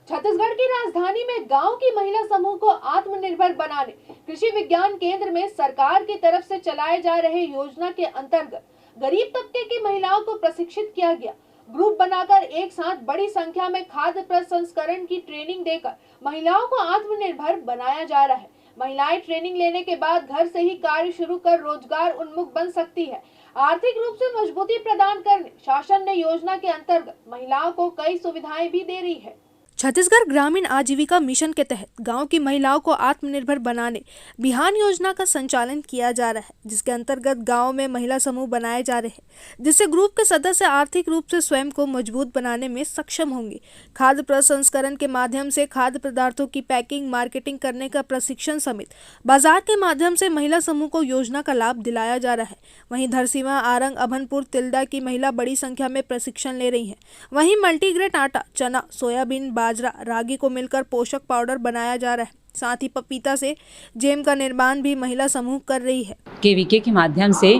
छत्तीसगढ़ की राजधानी में गांव की महिला समूह को आत्मनिर्भर बनाने कृषि विज्ञान केंद्र में सरकार की तरफ से चलाए जा रहे योजना के अंतर्गत गरीब तबके की महिलाओं को प्रशिक्षित किया गया। ग्रुप बनाकर एक साथ बड़ी संख्या में खाद्य प्रसंस्करण की ट्रेनिंग देकर महिलाओं को आत्मनिर्भर बनाया जा रहा है। महिलाएं ट्रेनिंग लेने के बाद घर से ही कार्य शुरू कर रोजगार उन्मुख बन सकती है। आर्थिक रूप से मजबूती प्रदान करने शासन ने योजना के अंतर्गत महिलाओं को कई सुविधाएं भी दे रही है। छत्तीसगढ़ ग्रामीण आजीविका मिशन के तहत गांव की महिलाओं को आत्मनिर्भर बनाने बिहान योजना का संचालन किया जा रहा है, जिसके अंतर्गत गांव में महिला समूह बनाए जा रहे हैं, जिससे ग्रुप के सदस्य आर्थिक रूप से स्वयं को मजबूत बनाने में सक्षम होंगे। खाद्य प्रसंस्करण के माध्यम से खाद्य पदार्थों की पैकिंग, मार्केटिंग करने का प्रशिक्षण समेत बाजार के माध्यम से महिला समूह को योजना का लाभ दिलाया जा रहा है। वहीं धरसींवा, आरंग, अभनपुर, तिल्दा की महिला बड़ी संख्या में प्रशिक्षण ले रही है। वहीं मल्टीग्रेन आटा, चना, सोयाबीन, बाजरा, रागी को मिलकर पोषक पाउडर बनाया जा रहा है। साथ ही पपीता से जैम का निर्माण भी महिला समूह कर रही है। केवीके के माध्यम से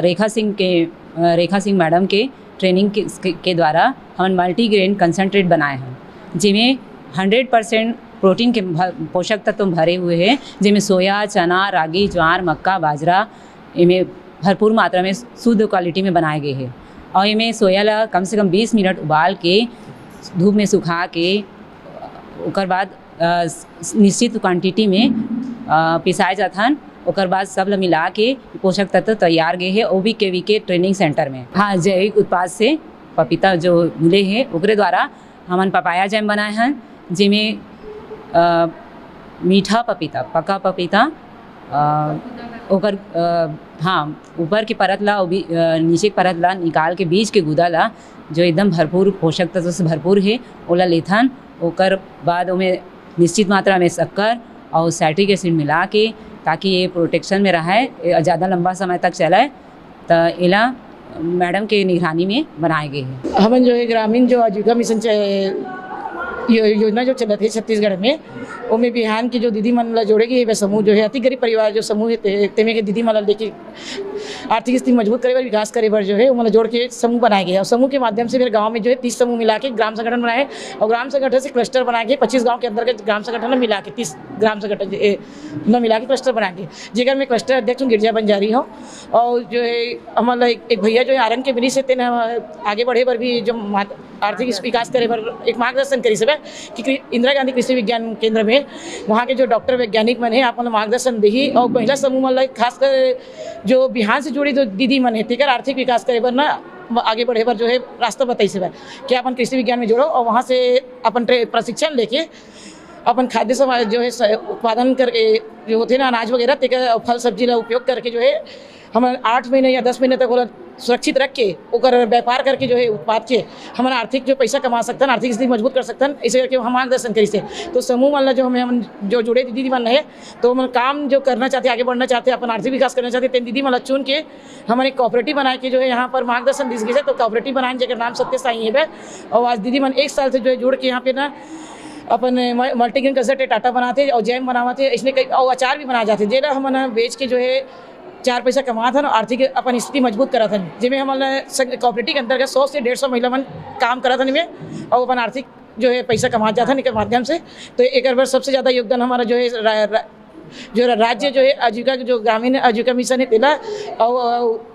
रेखा सिंह मैडम के ट्रेनिंग के द्वारा हम मल्टीग्रेन कंसंट्रेट बनाए हैं, जिसमें 100% प्रोटीन के पोषक तत्व भरे हुए हैं, जिसमें सोया, चना, रागी, ज्वार, मक्का, बाजरा इनमें भरपूर मात्रा में शुद्ध क्वालिटी में बनाए गए हैं। और इनमें सोया ला कम से कम 20 मिनट उबाल के धूप में सुखा के ओकर बाद निश्चित क्वांटिटी में पिसाए जाथन। ओकर बाद सब ला मिला के पोषक तत्व तैयार गए हैं, वो भी केवीके ट्रेनिंग सेंटर में। हाँ, जैविक उत्पाद से पपीता जो मिले हैं ओकरे द्वारा हमन पपाया जैम बनाए हैं, जिसमें मीठा पपीता, पका पपीता, ओकर ऊपर की परत ला नीचे की परत ला निकाल के बीज के गुदा ला जो एकदम भरपूर पोषक तत्व से भरपूर है ओला लेथन। ओकर बाद उमें निश्चित मात्रा में शक्कर और साइट्रिक एसिड मिला के, ताकि ये प्रोटेक्शन में रहे, ज़्यादा लंबा समय तक चले, तो एला मैडम के निगरानी में बनाए गए हैं। हमन जो है ग्रामीण जो आजीविका मिशन योजना जो चलत है छत्तीसगढ़ में, ओमें बिहान की जो दीदी मन ला जोड़े गए समूह जो है अति गरीब परिवार जो समूह है तेमे के दीदी मन ला लेके आर्थिक स्थिति मजबूत करे बर, विकास करे बर जो है वो जोड़ के समूह बनाए गए। और समूह के माध्यम से फिर गांव में जो है 30 समूह मिला के ग्राम संगठन बनाए, और ग्राम संगठन से क्लस्टर बना के 25 गाँव के अंतर्गत ग्राम संगठन मिला के 30 ग्राम संगठन मिला के क्लस्टर बना के, जेकर में क्लस्टर अध्यक्ष गिरजा बंजारी हो। और जो है हमारा एक भैया जो है आरंग के बिनी से तेना आगे बढ़े पर भी जो आर्थिक विकास करे पर एक मार्गदर्शन करी सब कि इंदिरा गांधी कृषि विज्ञान केंद्र में वहाँ के जो डॉक्टर वैज्ञानिक मन है आप मार्गदर्शन दी। और महिला समूह मन खासकर जो बिहार से जुड़ी जो दीदी मन है तेकर आर्थिक विकास करे बर ना आगे बढ़े पर जो है रास्ता बताई से कि अपन कृषि विज्ञान में जोड़ो, और वहाँ से अपन प्रशिक्षण लेके अपन खाद्य समाज जो है उत्पादन करके जो होते ना अनाज वगैरह तेकर फल सब्जी ला उपयोग करके जो है हम 8 महीने या 10 महीने तक वो सुरक्षित रख के ओकर व्यापार करके जो है उत्पाद के हमारा आर्थिक जो पैसा कमा सकते हैं, आर्थिक स्थिति मजबूत कर सकते हैं, ऐसे करके हम मार्गदर्शन करी से। तो समूह वाला जो हम जो जुड़े दीदी मन है, तो हम काम जो करना चाहते हैं, आगे बढ़ना चाहते हैं, अपन आर्थिक विकास करना चाहते हैं, दीदी वाला चुन के हमारे कोऑपरेटिव बना के जो है यहाँ पर मार्गदर्शन दी गई है। तो कोऑपरेटिव बनाने जगह नाम सत्य साई है। और आज दीदी मन 1 साल से जो है जुड़ के यहाँ पे ना अपन मल्टीग्रेन कंसंट्रेट आटा बनाते और जैम बनाते, इसमें कई और अचार भी बनाए जाते, जेला हम बेच के जो है 4 पैसा कमा था, आर्थिक अपन स्थिति मजबूत करा था, जिसमें हमारे कोऑपरेटिव के अंतर्गत 100 से 150 महिला मन काम करा था में, और अपन आर्थिक जो है पैसा कमा जाता के माध्यम से। तो एक बार सबसे ज़्यादा योगदान हमारा जो है जो राज्य जो है आजीविका जो ग्रामीण आजीविका मिशन है तेला, और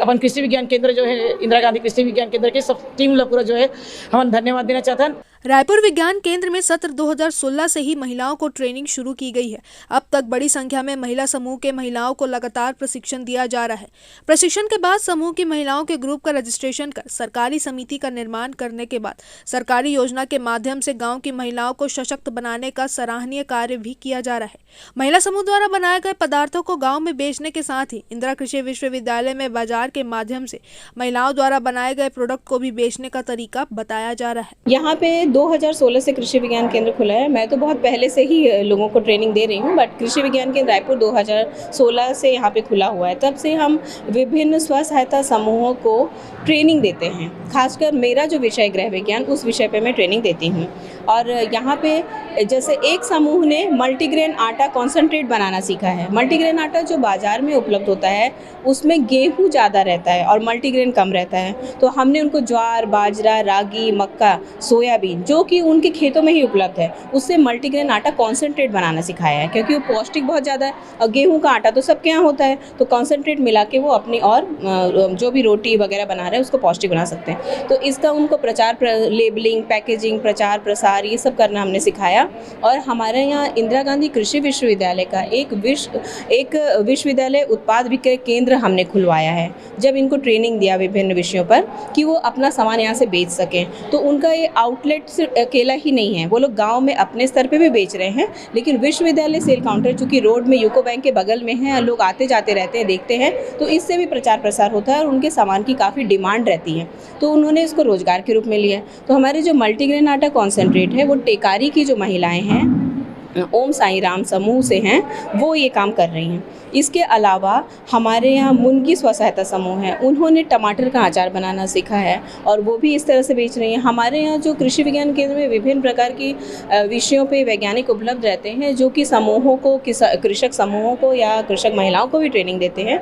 अपन कृषि विज्ञान केंद्र जो है इंदिरा गांधी कृषि विज्ञान केंद्र के सब टीम ला पूरा जो है हम धन्यवाद देना चाहते हैं। रायपुर विज्ञान केंद्र में सत्र 2016 से ही महिलाओं को ट्रेनिंग शुरू की गई है। अब तक बड़ी संख्या में महिला समूह के महिलाओं को लगातार प्रशिक्षण दिया जा रहा है। प्रशिक्षण के बाद समूह की महिलाओं के ग्रुप का रजिस्ट्रेशन कर सरकारी समिति का निर्माण करने के बाद सरकारी योजना के माध्यम से गांव की महिलाओं को सशक्त बनाने का सराहनीय कार्य भी किया जा रहा है। महिला समूह द्वारा बनाए गए पदार्थों को गाँव में बेचने के साथ ही इंदिरा कृषि विश्वविद्यालय में बाजार के माध्यम से महिलाओं द्वारा बनाए गए प्रोडक्ट को भी बेचने का तरीका बताया जा रहा है। यहाँ पे 2016 से कृषि विज्ञान केंद्र खुला है। मैं तो बहुत पहले से ही लोगों को ट्रेनिंग दे रही हूँ, बट कृषि विज्ञान केंद्र रायपुर 2016 से यहाँ पे खुला हुआ है। तब से हम विभिन्न स्व सहायता समूहों को ट्रेनिंग देते हैं। खासकर मेरा जो विषय गृह विज्ञान, उस विषय पे मैं ट्रेनिंग देती हूँ। और यहाँ पे जैसे एक समूह ने मल्टीग्रेन आटा कॉन्सेंट्रेट बनाना सीखा है। मल्टीग्रेन आटा जो बाज़ार में उपलब्ध होता है उसमें गेहूँ ज़्यादा रहता है और मल्टीग्रेन कम रहता है, तो हमने उनको ज्वार, बाजरा, रागी, मक्का, सोयाबीन जो कि उनके खेतों में ही उपलब्ध है उससे मल्टीग्रेन आटा कॉन्सेंट्रेट बनाना सिखाया है, क्योंकि वो पौष्टिक बहुत ज़्यादा है और गेहूँ का आटा तो सबके यहाँ होता है, तो कॉन्सेंट्रेट मिला के वो अपनी और जो भी रोटी वगैरह बना रहे हैं उसको पौष्टिक बना सकते हैं। तो इसका उनको लेबलिंग, पैकेजिंग, प्रचार प्रसार ये सब करना हमने सिखाया। और हमारे यहाँ इंदिरा गांधी कृषि विश्वविद्यालय का एक विश्वविद्यालय उत्पाद विक्रय केंद्र हमने खुलवाया है। जब इनको ट्रेनिंग दिया विभिन्न विषयों पर कि वो अपना सामान यहाँ से बेच सकें, तो उनका ये आउटलेट अकेला ही नहीं है, वो लोग गाँव में अपने स्तर पर भी बेच रहे हैं, लेकिन विश्वविद्यालय सेल काउंटर चूँकि रोड में यूको बैंक के बगल में है, लोग आते जाते रहते हैं, देखते हैं, तो इससे भी प्रचार प्रसार होता है और उनके सामान की काफ़ी डिमांड रहती है, तो उन्होंने इसको रोजगार के रूप में लिया। तो हमारे जो मल्टीग्रेन आटा कॉन्सेंट्रेट है वो टेकारी की जो महिलाएं हैं, ओम साई राम समूह से हैं, वो ये काम कर रही हैं। इसके अलावा हमारे यहाँ मुनगी स्व सहायता समूह है, उन्होंने टमाटर का अचार बनाना सीखा है और वो भी इस तरह से बेच रही हैं। हमारे यहाँ जो कृषि विज्ञान केंद्र में विभिन्न प्रकार की विषयों पे वैज्ञानिक उपलब्ध रहते हैं, जो कि समूहों को, कृषक समूहों को या कृषक महिलाओं को भी ट्रेनिंग देते हैं।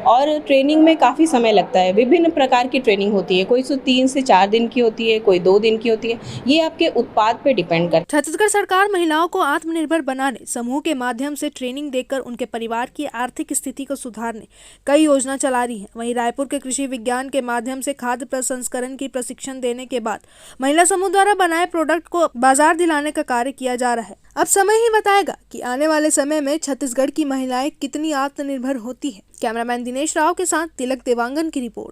और ट्रेनिंग में काफ़ी समय लगता है, विभिन्न प्रकार की ट्रेनिंग होती है, कोई 3 से 4 दिन की होती है, कोई 2 दिन की होती है, ये आपके उत्पाद पे डिपेंड करता है। छत्तीसगढ़ सरकार महिलाओं को आत्मनिर्भर बनाने, समूह के माध्यम से ट्रेनिंग देकर उनके परिवार की आर्थिक स्थिति को सुधारने कई योजना चला रही है। वहीं रायपुर के कृषि विज्ञान के माध्यम से खाद्य प्रसंस्करण की प्रशिक्षण देने के बाद महिला समूह द्वारा बनाए प्रोडक्ट को बाजार दिलाने का कार्य किया जा रहा है। अब समय ही बताएगा कि आने वाले समय में छत्तीसगढ़ की महिलाएं कितनी आत्मनिर्भर होती है। कैमरामैन दिनेश राव के साथ तिलक देवांगन की रिपोर्ट।